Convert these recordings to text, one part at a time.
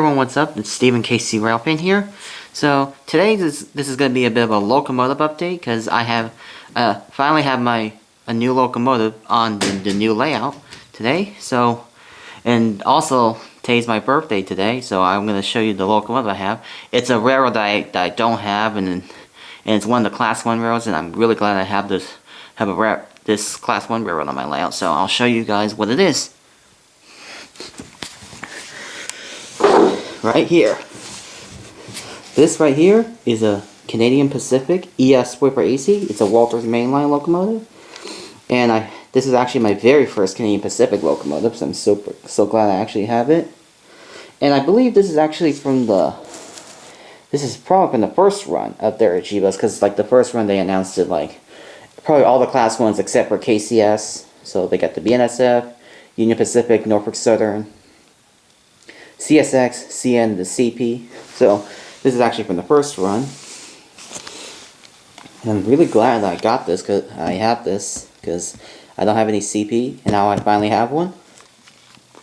everyone, what's up? It's Stephen KC Railpain here. So today this is going to be a bit of a locomotive update because I have finally have a new locomotive on the new layout today. So, and also today's my birthday today, so I'm going to show you the locomotive I have. It's a railroad that I don't have, and it's one of the Class 1 railroads, and I'm really glad I have this Class 1 railroad on my layout. So I'll show you guys what it is. Right here. This right here is a Canadian Pacific ES44AC. It's a Walthers mainline locomotive, and this is actually my very first Canadian Pacific locomotive, so I'm so glad I actually have it. And I believe this is actually this is probably from the first run of their Jeebos, because like the first run they announced it like probably all the Class 1s except for KCS. So they got the BNSF, Union Pacific, Norfolk Southern, CSX, CN, the CP. So this is actually from the first run. And I'm really glad that I got this, because I have this, because I don't have any CP, and now I finally have one.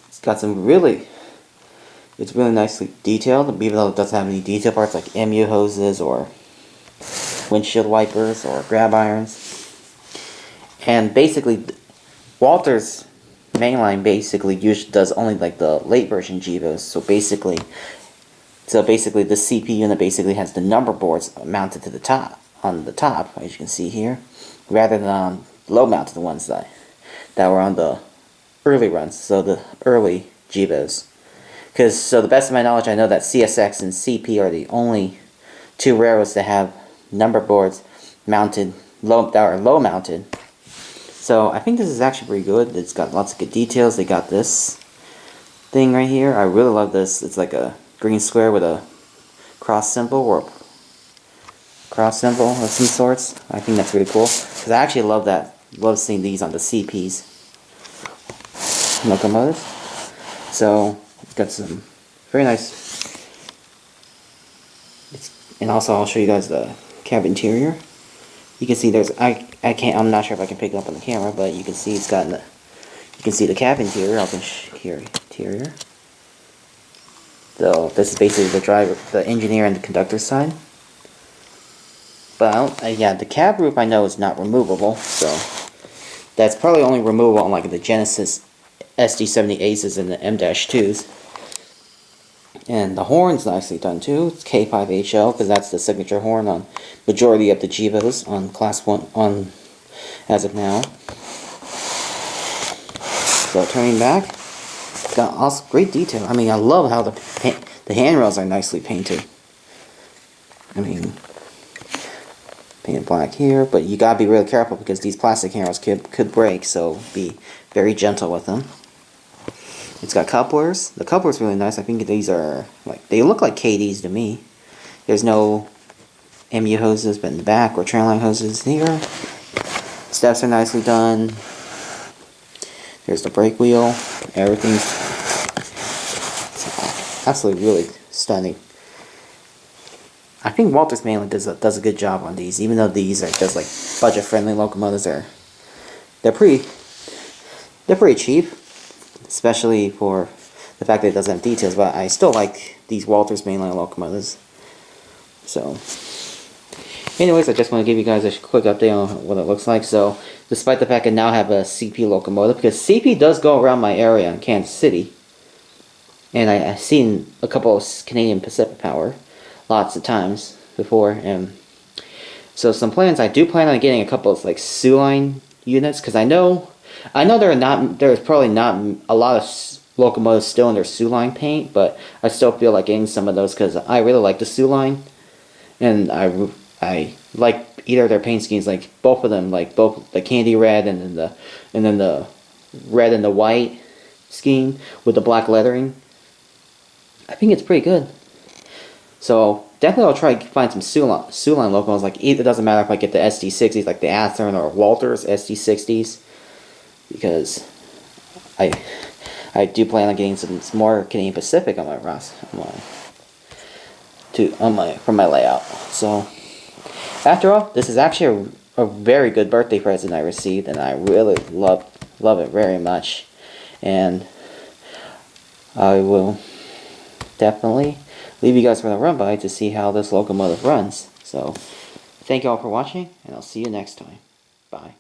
It's got it's really nicely detailed, even though it doesn't have any detail parts like MU hoses or windshield wipers or grab irons. And basically, Walthers mainline basically usually does only like the late version Jeebos. So basically the CP unit basically has the number boards mounted to the top, on the top, as you can see here, rather than on low mounted ones that were on the early runs, so the early Jeebos. Because, so the best of my knowledge, I know that CSX and CP are the only two railroads that have number boards mounted that are low mounted. So I think this is actually pretty good. It's got lots of good details. They got this thing right here. I really love this. It's like a green square with a cross symbol or a cross symbol of some sorts. I think that's really cool, because I actually love seeing these on the CP's locomotives. So it's got some very nice. And also I'll show you guys the cab interior. You can see I'm not sure if I can pick it up on the camera, but you can see it's got you can see the cab interior. Interior. So this is basically the engineer and the conductor side. But yeah, the cab roof I know is not removable, so that's probably only removable on like the Genesis SD70 Aces and the M-2s. And the horn's nicely done too. It's K5HL, because that's the signature horn on majority of the Jeebos on Class 1 as of now. So turning back, it's got also great detail. I mean, I love how the handrails are nicely painted. I mean, painted black here, but you gotta be really careful because these plastic handrails could break, so be very gentle with them. It's got couplers. The coupler's really nice. I think these are they look like KDs to me. There's no MU hoses, but in the back or trainline hoses here. Steps are nicely done. There's the brake wheel. Everything's absolutely really stunning. I think Walthers mainly does a good job on these, even though these are just like budget-friendly locomotives. They're pretty cheap, especially for the fact that it doesn't have details. But I still like these Walthers mainline locomotives. So, anyways, I just want to give you guys a quick update on what it looks like. So, despite the fact I now have a CP locomotive, because CP does go around my area in Kansas City, and I've seen a couple of Canadian Pacific Power lots of times before, and so some plans, I do plan on getting a couple of like SOO line units, because I know there's probably not a lot of locomotives still in their SOO line paint, but I still feel like getting some of those because I really like the SOO line, and I like either of their paint schemes, like both of them, like both the candy red and then the red and the white scheme with the black lettering. I think it's pretty good. So definitely I'll try to find some SOO line locomotives. Like, it doesn't matter if I get the SD60s, like the Athearn or Walthers SD60s, because I do plan on getting some more Canadian Pacific on from my layout. So after all, this is actually a very good birthday present I received, and I really love it very much. And I will definitely leave you guys for the run by to see how this locomotive runs. So, thank you all for watching, and I'll see you next time. Bye.